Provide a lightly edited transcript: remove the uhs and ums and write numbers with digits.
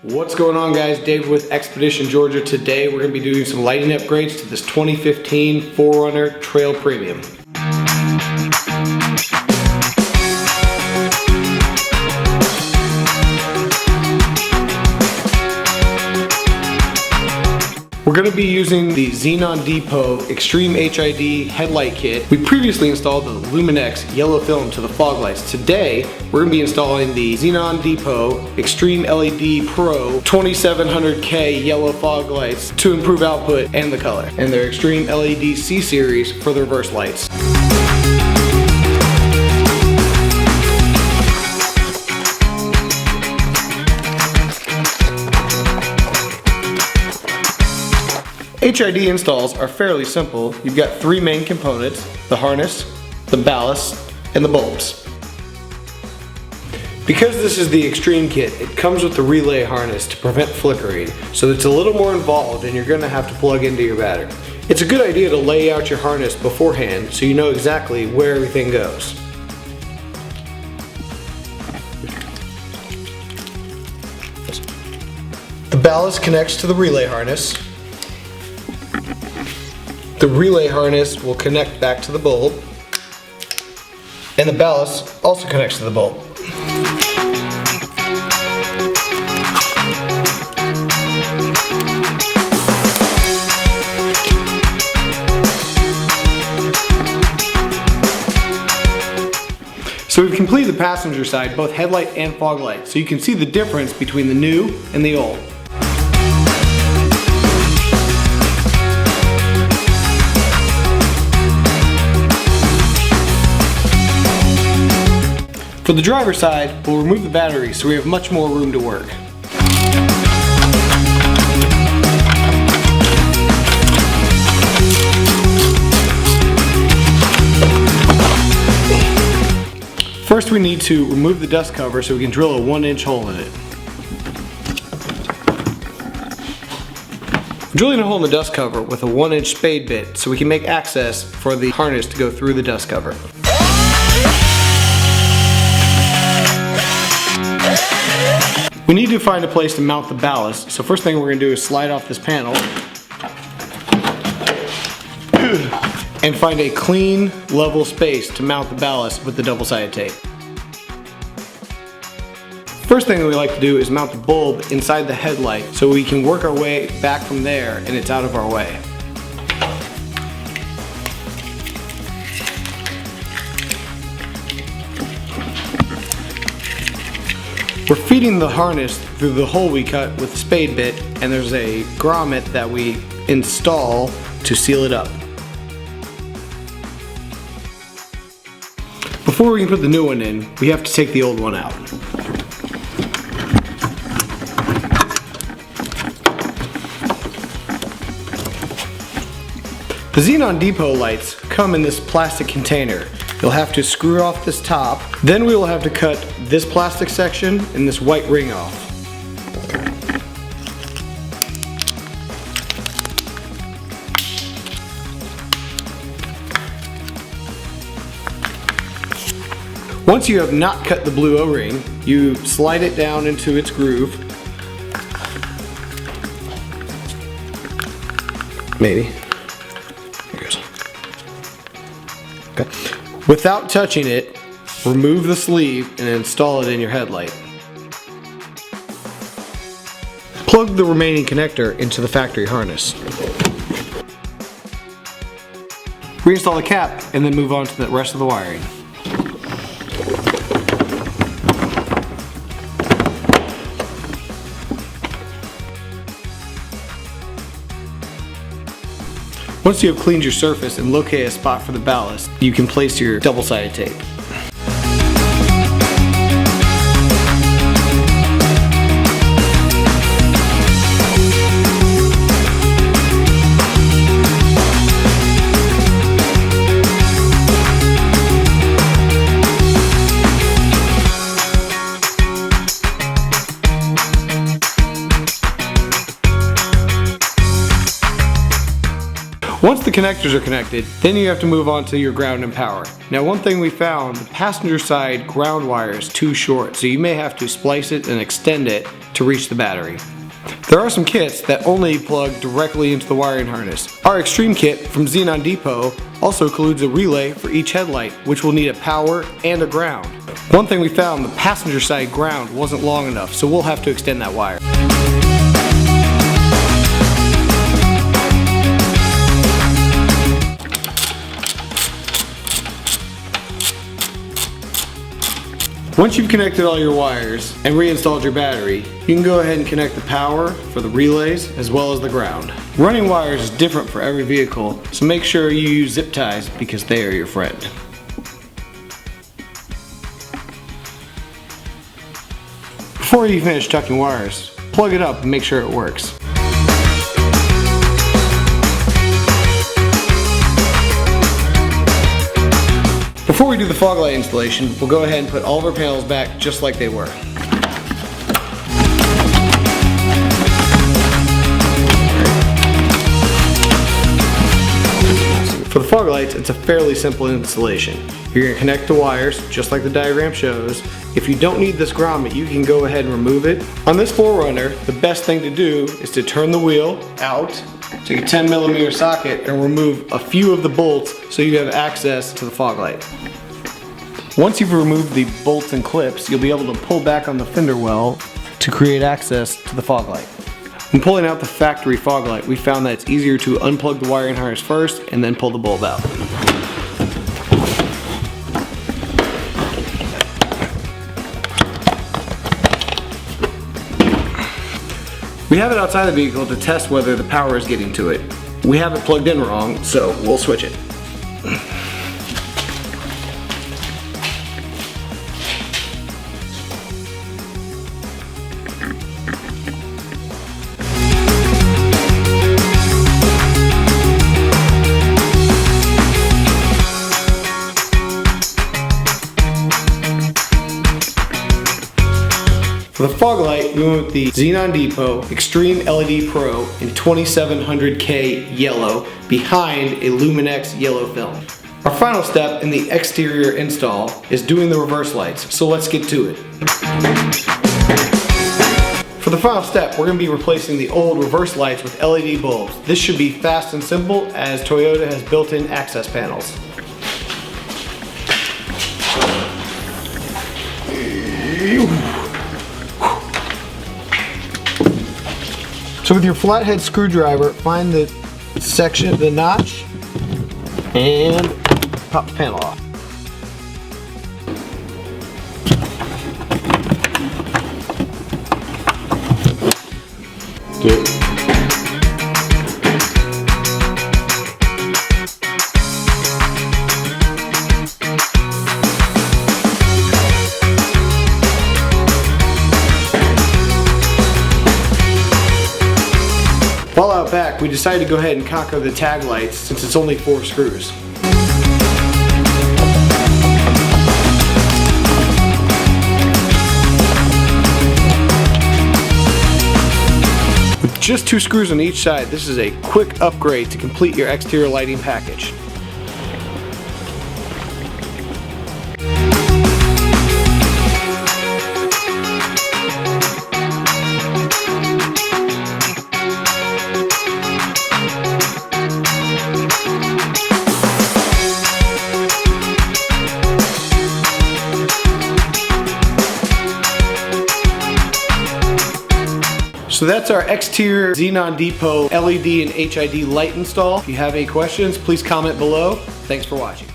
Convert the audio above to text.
What's going on, guys? Dave with Expedition Georgia. Today we're going to be doing some lighting upgrades to this 2015 4Runner Trail Premium. We're going to be using the XenonDepot Xtreme HID headlight kit. We previously installed the Luminex yellow film to the fog lights. Today, we're going to be installing the XenonDepot Xtreme LED Pro 2700K yellow fog lights to improve output and the color. And they're Xtreme LED C series for the reverse lights. HID installs are fairly simple. You've got three main components: the harness, the ballast, and the bulbs. Because this is the Extreme kit, it comes with the relay harness to prevent flickering, so it's a little more involved and you're going to have to plug into your battery. It's a good idea to lay out your harness beforehand so you know exactly where everything goes. The ballast connects to the relay harness. The relay harness will connect back to the bulb, and the ballast also connects to the bulb. So we've completed the passenger side, both headlight and fog light, so you can see the difference between the new and the old. For the driver's side, we'll remove the battery so we have much more room to work. First, we need to remove the dust cover so we can drill a 1-inch hole in it. I'm drilling a hole in the dust cover with a 1-inch spade bit so we can make access for the harness to go through the dust cover. We need to find a place to mount the ballast, so first thing we're going to do is slide off this panel and find a clean, level space to mount the ballast with the double-sided tape. First thing that we like to do is mount the bulb inside the headlight so we can work our way back from there and it's out of our way. We're feeding the harness through the hole we cut with the spade bit, and there's a grommet that we install to seal it up. Before we can put the new one in, we have to take the old one out. The XenonDepot lights come in this plastic container. You'll have to screw off this top. Then we will have to cut this plastic section and this white ring off. Once you have not cut the blue O-ring, you slide it down into its groove. Maybe. There it goes. Okay. Without touching it, remove the sleeve and install it in your headlight. Plug the remaining connector into the factory harness. Reinstall the cap and then move on to the rest of the wiring. Once you have cleaned your surface and located a spot for the ballast, you can place your double-sided tape. Once the connectors are connected, then you have to move on to your ground and power. Now one thing we found, the passenger side ground wire is too short, so you may have to splice it and extend it to reach the battery. There are some kits that only plug directly into the wiring harness. Our Extreme kit from XenonDepot also includes a relay for each headlight, which will need a power and a ground. One thing we found, the passenger side ground wasn't long enough, so we'll have to extend that wire. Once you've connected all your wires and reinstalled your battery, you can go ahead and connect the power for the relays as well as the ground. Running wires is different for every vehicle, so make sure you use zip ties because they are your friend. Before you finish tucking wires, plug it up and make sure it works. Before we do the Foglight installation, we'll go ahead and put all of our panels back just like they were. For the fog lights, it's a fairly simple installation. You're going to connect the wires just like the diagram shows. If you don't need this grommet, you can go ahead and remove it. On this 4Runner, the best thing to do is to turn the wheel out, take a 10mm socket and remove a few of the bolts so you have access to the fog light. Once you've removed the bolts and clips, you'll be able to pull back on the fender well to create access to the fog light. When pulling out the factory fog light, we found that it's easier to unplug the wiring harness first and then pull the bulb out. We have it outside the vehicle to test whether the power is getting to it. We have it plugged in wrong, so we'll switch it. For the fog light, we went with the XenonDepot Xtreme LED Pro in 2700K yellow behind a Luminex yellow film. Our final step in the exterior install is doing the reverse lights, so let's get to it. For the final step, we're going to be replacing the old reverse lights with LED bulbs. This should be fast and simple as Toyota has built-in access panels. So with your flathead screwdriver, find the section, the notch, and pop the panel off. Good. While out back, we decided to go ahead and conquer the tag lights since it's only 4 screws. With just 2 screws on each side, this is a quick upgrade to complete your exterior lighting package. So that's our exterior XenonDepot LED and HID light install. If you have any questions, please comment below. Thanks for watching.